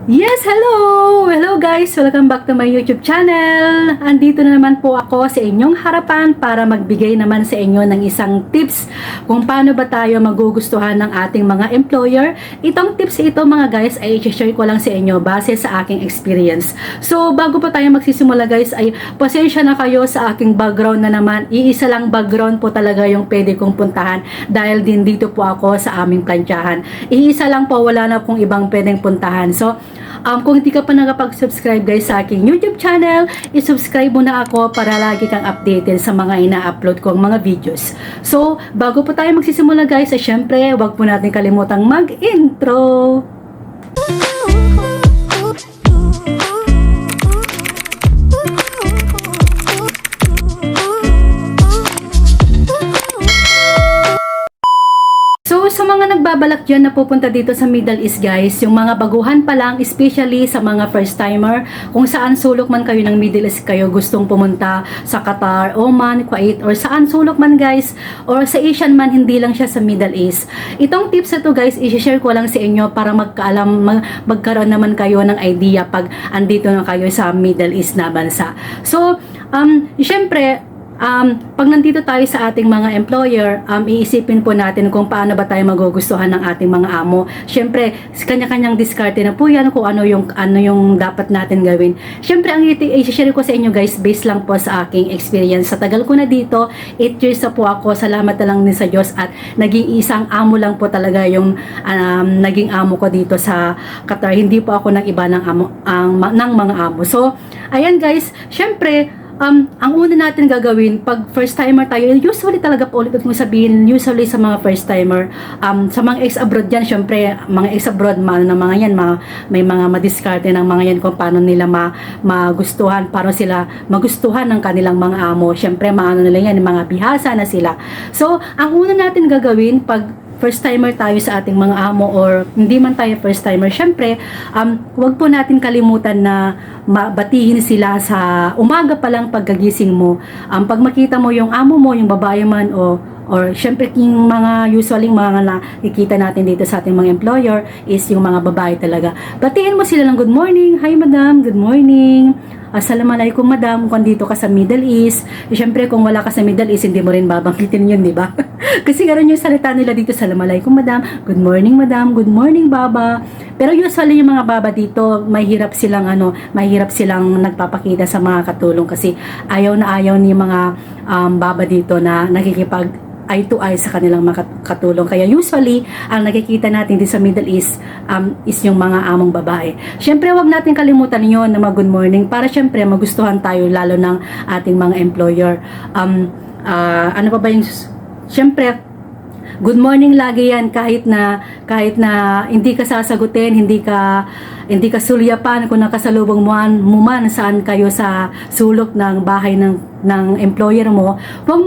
Yes, hello! Hello guys! Welcome back to my YouTube channel! Andito na naman po ako sa inyong harapan para magbigay naman sa inyo ng isang tips kung paano ba tayo magugustuhan ng ating mga employer. Itong tips ito mga guys ay i-share ko lang sa inyo base sa aking experience. So, bago pa tayo magsisimula guys ay pasensya na kayo sa aking background na naman. Iisa lang background po talaga yung pwede kong puntahan dahil din dito po ako sa aming plantsahan. Iisa lang po, wala na pong ibang pwedeng puntahan. So, kung hindi ka pa nakapag-subscribe guys sa aking YouTube channel, i-subscribe mo na ako para lagi kang updated sa mga ina-upload kong mga videos. So, bago po tayo magsisimula guys, ay syempre, wag po natin kalimutang mag-intro. So, sa mga nagbabalak dyan na pupunta dito sa Middle East guys, yung mga baguhan pa lang, especially sa mga first timer, kung saan sulok man kayo ng Middle East kayo gustong pumunta sa Qatar, Oman, Kuwait, or saan sulok man guys, or sa Asian man, hindi lang siya sa Middle East. Itong tips na to guys, i-share ko lang sa inyo para magkaroon naman kayo ng idea pag andito na kayo sa Middle East na bansa. So, syempre, pag nandito tayo sa ating mga employer, iisipin po natin kung paano ba tayo magugustuhan ng ating mga amo. Syempre, kanya-kanyang diskarte na po yan kung ano yung dapat natin gawin. Syempre, ang i-share ko sa inyo guys, based lang po sa aking experience. Sa tagal ko na dito, 8 years na po ako, salamat na lang din sa Diyos at naging isang amo lang po talaga yung naging amo ko dito sa Qatar. Hindi po ako nag-iba ng mga amo. So, ayan guys, syempre, ang una natin gagawin pag first timer tayo, usually talaga po ulit kong sabihin, usually sa mga first timer, sa mga ex-abroad yan, syempre, mga ex-abroad, na mga yan, may mga madiskarte ng mga yan kung paano nila magustuhan, paano sila magustuhan ng kanilang mga amo. Syempre, maano nila yan, mga bihasa na sila. So, ang una natin gagawin pag first timer tayo sa ating mga amo or hindi man tayo first timer, syempre, wag po natin kalimutan na mabatihin sila sa umaga pa lang pagkagising mo. Pag makita mo yung amo mo, yung babae man or syempre yung mga usually mga nakikita natin dito sa ating mga employer is yung mga babae talaga. Batiin mo sila ng good morning, hi madam, good morning. Assalamualaikum madam, kung dito ka sa Middle East. Siyempre kung wala ka sa Middle East, hindi mo rin babangkitin yun, di ba? Kasi gano'n yung salita nila dito, assalamualaikum madam, good morning baba. Pero usually yung mga baba dito, mahirap silang nagpapakita sa mga katulong kasi ayaw na ayaw ni mga baba dito na nakikipag eye to eye sa kanilang mga katulong. Kaya usually, ang nakikita natin din sa Middle East is yung mga among babae. Syempre, wag natin kalimutan yun na mag-good morning para syempre magustuhan tayo lalo ng ating mga employer. Ano pa ba yung... Syempre, good morning lagi yan kahit na hindi ka sasagutin, hindi ka sulyapan kung nakasalubong mo man saan kayo sa sulok ng bahay ng employer mo, wag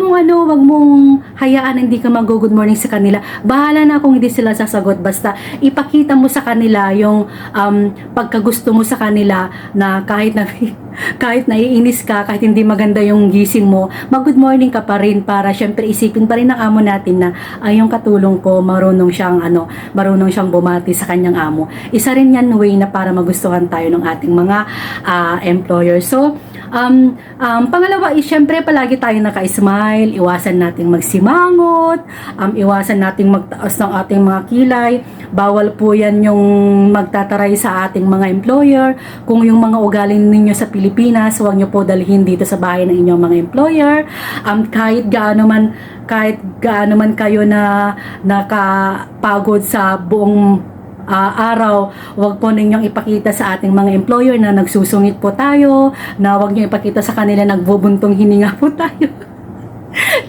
mong hayaan hindi ka mag-good morning sa kanila. Bahala na kung hindi sila sasagot, basta ipakita mo sa kanila yung pagkagusto mo sa kanila na kahit naiinis ka, kahit hindi maganda yung gising mo, mag-good morning ka pa rin para syempre isipin pa rin ng amo natin na yung katulong ko marunong siyang bumati sa kanyang amo. Isa rin yan way na para magustuhan tayo ng ating mga employer. So, pangalawa is syempre palagi tayo naka-smile, iwasan nating magsimangot, iwasan nating magtaas ng ating mga kilay. Bawal po yan yung magtataray sa ating mga employer. Kung yung mga ugali ninyo sa Pilipinas, huwag nyo po dalhin dito sa bahay ng inyong mga employer. Kahit gaano man kayo na nakapagod sa buong araw, wag po ninyong ipakita sa ating mga employer na nagsusungit po tayo, na wag niyo ipakita sa kanila nagbubuntong hininga po tayo.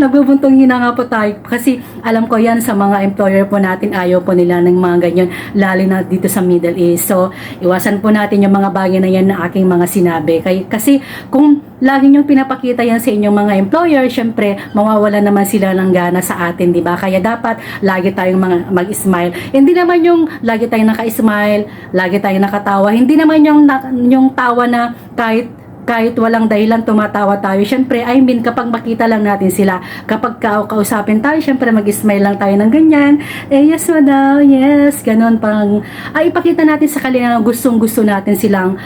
Nagbubuntong hininga po tayo kasi alam ko yan sa mga employer po natin, ayaw po nila ng mga ganyan, lalo na dito sa Middle East. So, iwasan po natin yung mga bagay na yan na aking mga sinabi. Kasi kung lagi niyong pinapakita yan sa inyong mga employer, syempre, mawawala naman sila ng gana sa atin, di ba? Kaya dapat, lagi tayong mag-smile. Hindi naman yung lagi tayong naka-smile, lagi tayong nakatawa. Hindi naman yung tawa na kahit kahit walang dahilan tumatawa tayo. Syempre, I mean, kapag makita lang natin sila, kapag kausapin tayo, syempre mag-smile lang tayo ng ganyan. Yes madam, yes, ganun pang ipakita natin sa kanila na gustong-gusto natin silang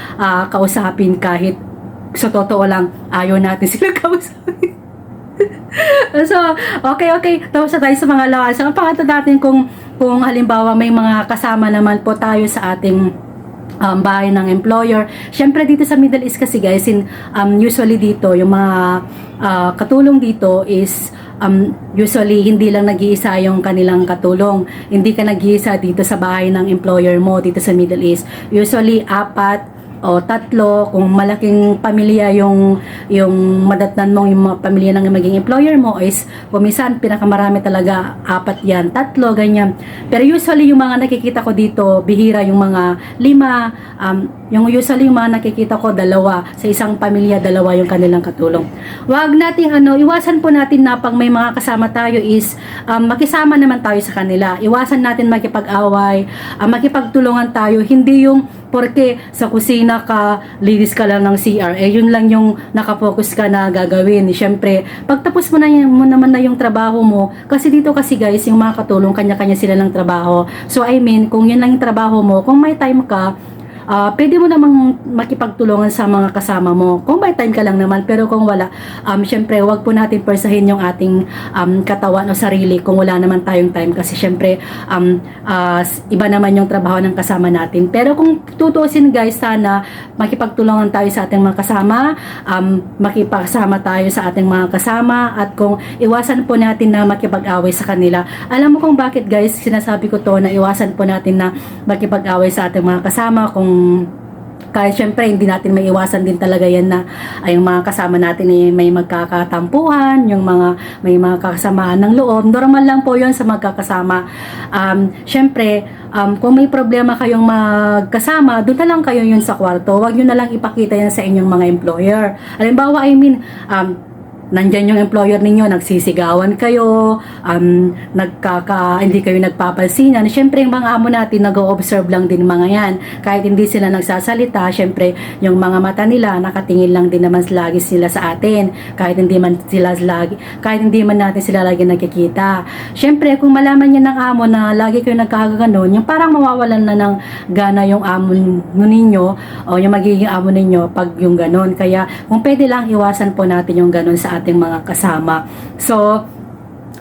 kausapin kahit sa totoo lang ayaw natin sila kausapin. So, okay. Tapos na tayo sa mga lawas. Ang pangatlo natin kung halimbawa may mga kasama naman po tayo sa ating bahay ng employer. Syempre dito sa Middle East kasi guys, usually dito, yung mga katulong dito is usually hindi lang nag-iisa yung kanilang katulong. Hindi ka nag-iisa dito sa bahay ng employer mo dito sa Middle East. Usually 4 o 3 kung malaking pamilya yung madatnan mong yung pamilya ng maging employer mo is kumisan pinakamarami talaga 4 yan, 3 ganyan. Pero usually yung mga nakikita ko dito bihira yung mga 5, yung usually yung mga nakikita ko 2 sa isang pamilya, 2 yung kanilang katulong. Wag nating iwasan po natin na pag may mga kasama tayo is makisama naman tayo sa kanila. Iwasan natin makipag-away, makipagtulungan tayo, hindi yung porque sa kusina ka, linis ka lang ng CR, yun lang yung nakafocus ka na gagawin. Siyempre, pagtapos mo naman na yung trabaho mo, kasi dito kasi guys, yung mga katulong, kanya-kanya sila ng trabaho. So, I mean, kung yun lang yung trabaho mo, kung may time ka, pwede mo namang makipagtulungan sa mga kasama mo kung may time ka lang naman. Pero kung wala, syempre wag po natin persahin yung ating katawan o sarili kung wala naman tayong time, kasi syempre iba naman yung trabaho ng kasama natin. Pero kung tutuusin guys, sana makipagtulungan tayo sa ating mga kasama, makipagkasama tayo sa ating mga kasama, at kung iwasan po natin na makipag-away sa kanila. Alam mo kung bakit guys sinasabi ko to, na iwasan po natin na makipag-away sa ating mga kasama, kaya syempre hindi natin maiwasan din talaga yan na yung mga kasama natin may magkakatampuhan, yung may mga kasamaan ng loob. Normal lang po yun sa magkakasama. Syempre, kung may problema kayong magkasama, doon na lang kayo yun sa kwarto. Huwag nyo na lang ipakita yan sa inyong mga employer. Halimbawa, nandyan yung employer ninyo, nagsisigawan kayo, hindi kayo nagpapansinan. Siyempre, yung mga amo natin, nag-o-observe lang din mga yan. Kahit hindi sila nagsasalita, siyempre, yung mga mata nila, nakatingin lang din naman lagi sila sa atin. Kahit hindi man natin sila lagi nakikita. Siyempre, kung malaman niya ng amo na lagi kayo nagkakaganon, yung parang mawawalan na ng gana yung amo ninyo, o yung magiging amo ninyo pag yung ganon. Kaya, kung pwede lang, iwasan po natin yung ganon sa ating mga kasama. So,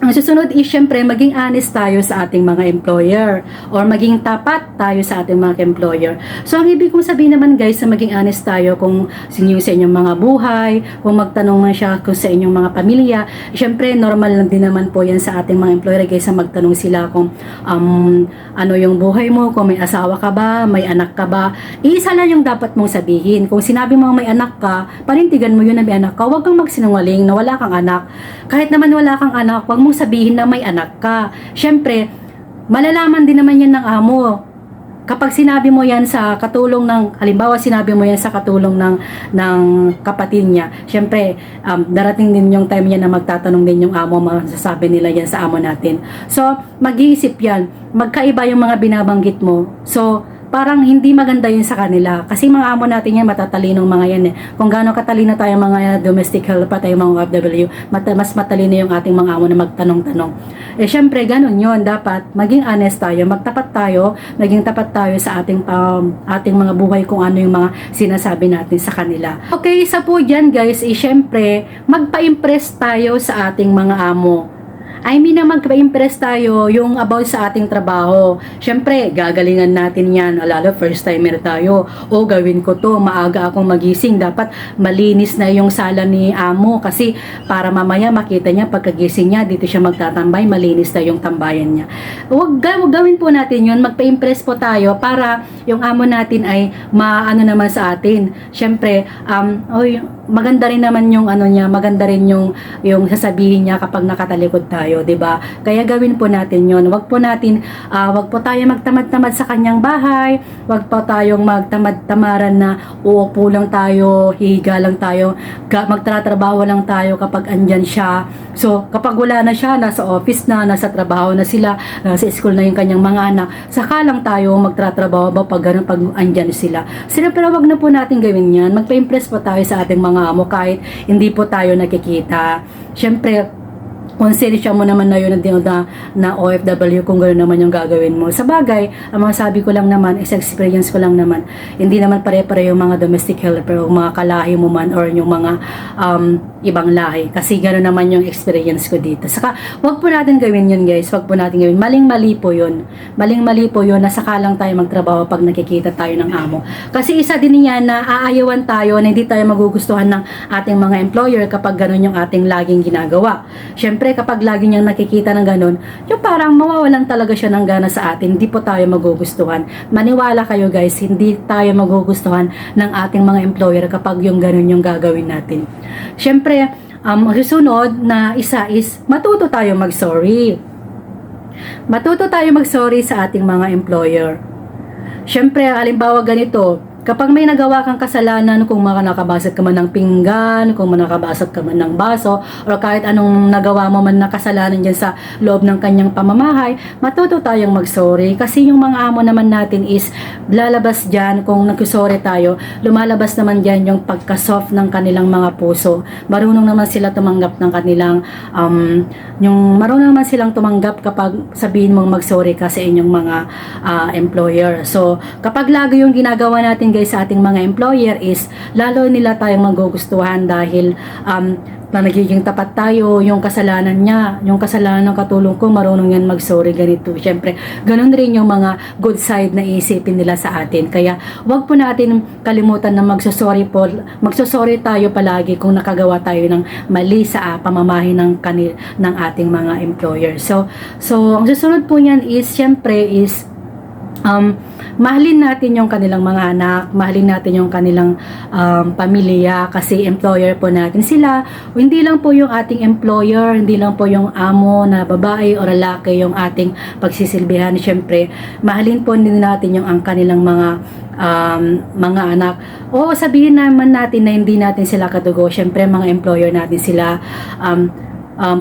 ang susunod is syempre maging honest tayo sa ating mga employer, or maging tapat tayo sa ating mga employer. So ang ibig kong sabihin naman guys, sa maging honest tayo kung sa inyong mga buhay, kung magtanong man siya kung sa inyong mga pamilya. Syempre normal lang din naman po yan sa ating mga employer guys, na magtanong sila kung ano yung buhay mo, kung may asawa ka ba, may anak ka ba. Iisa lang yung dapat mong sabihin. Kung sinabi mo may anak ka, panindigan mo yun na may anak ka. Huwag kang magsinungaling na wala kang anak. Kahit naman wala kang anak, huwag mong sabihin na may anak ka. Syempre, malalaman din naman yan ng amo. Kapag sinabi mo yan sa katulong halimbawa sinabi mo yan sa katulong ng kapatid niya, syempre, darating din yung time niya na magtatanong din yung amo, masasabi nila yan sa amo natin. So, mag-iisip yan. Magkaiba yung mga binabanggit mo. So, parang hindi maganda yun sa kanila. Kasi mga amo natin yan, matatalinong mga yan eh. Kung gaano katalino tayo mga domestic helper, tayo mga OFW, mas matalino yung ating mga amo na magtanong-tanong. Syempre, ganun yun. Dapat maging honest tayo, magtapat tayo, maging tapat tayo sa ating mga buhay kung ano yung mga sinasabi natin sa kanila. Okay, isa po dyan guys, syempre, magpa-impress tayo sa ating mga amo. I mean na magpa-impress tayo yung about sa ating trabaho. Syempre, gagalingan natin yan. Lalo, first timer tayo. O, gawin ko to. Maaga akong magising. Dapat malinis na yung sala ni amo. Kasi para mamaya makita niya, pagkagising niya, dito siya magtatambay, malinis na yung tambayan niya. Huwag gawin po natin yun. Magpa-impress po tayo para yung amo natin ay maano naman sa atin. Syempre, maganda rin naman yung ano niya, maganda rin yung sasabihin niya kapag nakatalikod tayo. tayo, 'di ba? Kaya gawin po natin 'yon. Wag po tayo magtamad-tamad sa kanyang bahay. Wag po tayong magtamad-tamaran na uupo lang tayo, hihiga lang tayo, magtatrabaho lang tayo kapag andyan siya. So, kapag wala na siya, nasa office na, nasa trabaho na sila, nasa school na yung kanyang mga anak, saka lang tayo magtatrabaho ba pag andyan sila. Pero wag na po natin gawin yan. Magpa-impress po tayo sa ating mga amo kahit hindi po tayo nakikita. Siyempre, konsensya mo naman na yun na OFW kung gano'n naman yung gagawin mo. Sa bagay, ang mga sabi ko lang naman is experience ko lang naman. Hindi naman pare-pare yung mga domestic helper o mga kalahi mo man or yung mga ibang lahi. Kasi gano'n naman yung experience ko dito. Saka, wag po natin gawin yun guys. Wag po natin gawin. Maling-mali po yun. Maling-mali po yun na saka lang tayo magtrabaho pag nakikita tayo ng amo. Kasi isa din yan na aayawan tayo na hindi tayo magugustuhan ng ating mga employer kapag gano'n yung ating laging ginagawa. Siyempre, kapag lagi niyang nakikita ng ganun, yung parang mawawalan talaga siya ng gana sa atin, hindi po tayo magugustuhan. Maniwala kayo guys, hindi tayo magugustuhan ng ating mga employer kapag yung ganun yung gagawin natin. Siyempre, susunod na isa is matuto tayo mag-sorry. Matuto tayo mag-sorry sa ating mga employer. Siyempre, halimbawa ganito, kapag may nagawa kang kasalanan, kung nakabasag ka man ng pinggan, kung nakabasag ka man ng baso, o kahit anong nagawa mo man na kasalanan dyan sa loob ng kanyang pamamahay, matuto tayong mag-sorry. Kasi yung mga amo naman natin is lalabas dyan, kung nag-sorry tayo, lumalabas naman dyan yung pagka-soft ng kanilang mga puso. Marunong naman sila tumanggap ng kanilang, marunong naman silang tumanggap kapag sabihin mong mag-sorry ka sa inyong mga employer. So, kapag lagi yung ginagawa natin guys sa ating mga employer is lalo nila tayong magugustuhan dahil na nagiging tapat tayo, yung kasalanan niya, yung kasalanan ng katulong ko, marunong yan mag-sorry ganito. Siyempre, ganun rin yung mga good side na iisipin nila sa atin. Kaya, wag po natin kalimutan na magsosorry tayo palagi kung nakagawa tayo ng mali sa pamamahay ng ating mga employer. So ang susunod po niyan is, siyempre is, mahalin natin yung kanilang mga anak, mahalin natin yung kanilang pamilya kasi employer po natin sila. Hindi lang po yung ating employer, hindi lang po yung amo na babae o lalaki yung ating pagsisilbihan. Siyempre, mahalin po din natin yung ang kanilang mga anak. O sabihin naman natin na hindi natin sila kadugo. Siyempre, mga employer natin sila.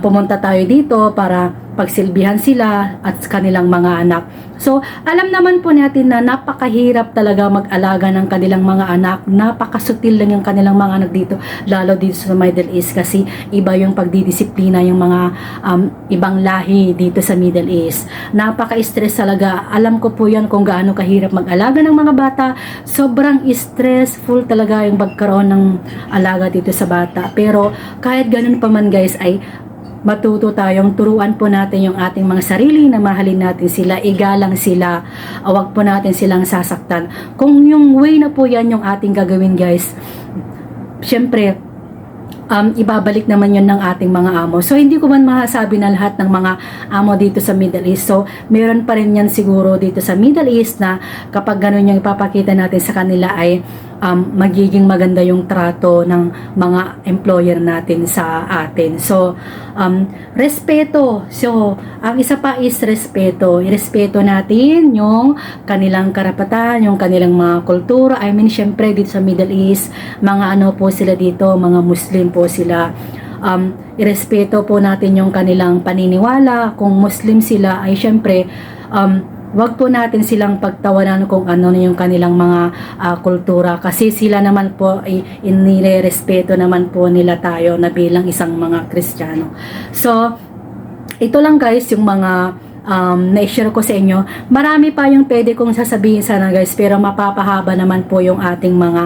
Pumunta tayo dito para pagsilbihan sila at kanilang mga anak. So, alam naman po natin na napakahirap talaga mag-alaga ng kanilang mga anak. Napakasutil lang yung kanilang mga anak dito, lalo dito sa Middle East kasi iba yung pagdidisiplina yung mga ibang lahi dito sa Middle East. Napaka-stress talaga. Alam ko po yan kung gaano kahirap mag-alaga ng mga bata. Sobrang stressful talaga yung pagkaroon ng alaga dito sa bata. Pero kahit ganun pa man guys ay matuto tayong turuan po natin yung ating mga sarili na mahalin natin sila, igalang sila, wag po natin silang sasaktan. Kung yung way na po yan yung ating gagawin guys, syempre ibabalik naman yun ng ating mga amo. So hindi ko man masasabi na lahat ng mga amo dito sa Middle East. So meron pa rin yan siguro dito sa Middle East na kapag ganun yung ipapakita natin sa kanila ay magiging maganda yung trato ng mga employer natin sa atin. So, respeto. So, ang isa pa is respeto. Irespeto natin yung kanilang karapatan, yung kanilang mga kultura. I mean, syempre dito sa Middle East, mga ano po sila dito, mga Muslim po sila. Irespeto po natin yung kanilang paniniwala. Kung Muslim sila ay syempre, wag po natin silang pagtawanan kung ano na yung kanilang mga kultura kasi sila naman po ay inirespeto naman po nila tayo na bilang isang mga Kristiyano. So, ito lang guys yung mga na-share ko sa inyo. Marami pa yung pwede kong sasabihin sana guys, pero mapapahaba naman po yung ating mga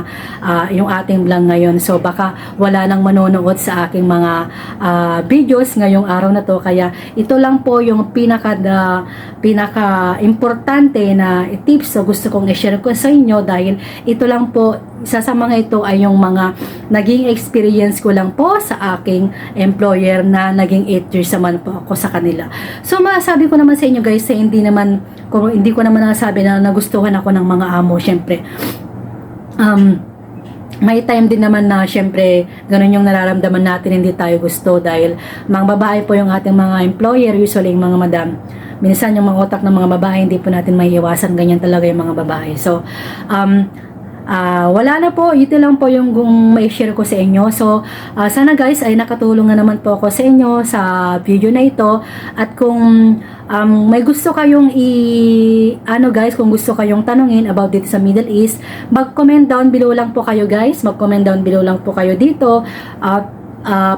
yung ating vlog ngayon. So baka wala nang manonood sa aking mga videos ngayong araw na to. Kaya ito lang po yung pinaka importante na tips na gusto kong i-share ko sa inyo dahil ito lang po, isa sa mga ito ay yung mga naging experience ko lang po sa aking employer na naging 8 years naman po ako sa kanila. So masasabi ko naman sa inyo guys, hindi ko naman nasabi na nagustuhan ako ng mga amo. Syempre may time din naman na syempre ganun yung nararamdaman natin, hindi tayo gusto dahil mga babae po yung ating mga employer, usually yung mga madam. Minsan yung mga utak ng mga babae hindi po natin maiiwasan, ganyan talaga yung mga babae. So wala na po, ito lang po yung mai-share ko sa inyo. So sana guys ay nakatulong na naman po ako sa inyo sa video na ito. At kung may gusto kayong guys, kung gusto kayong tanungin about dito sa Middle East, mag-comment down below lang po kayo guys. Mag-comment down below lang po kayo dito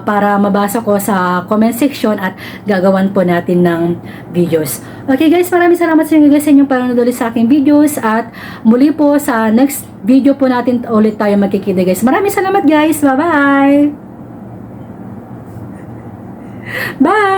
para mabasa ko sa comment section at gagawan po natin ng videos. Okay guys, maraming salamat sa inyo guys sa inyong panonood ulit sa aking videos, at muli po sa next video po natin ulit tayo magkikita guys. Maraming salamat guys. Bye-bye! Bye!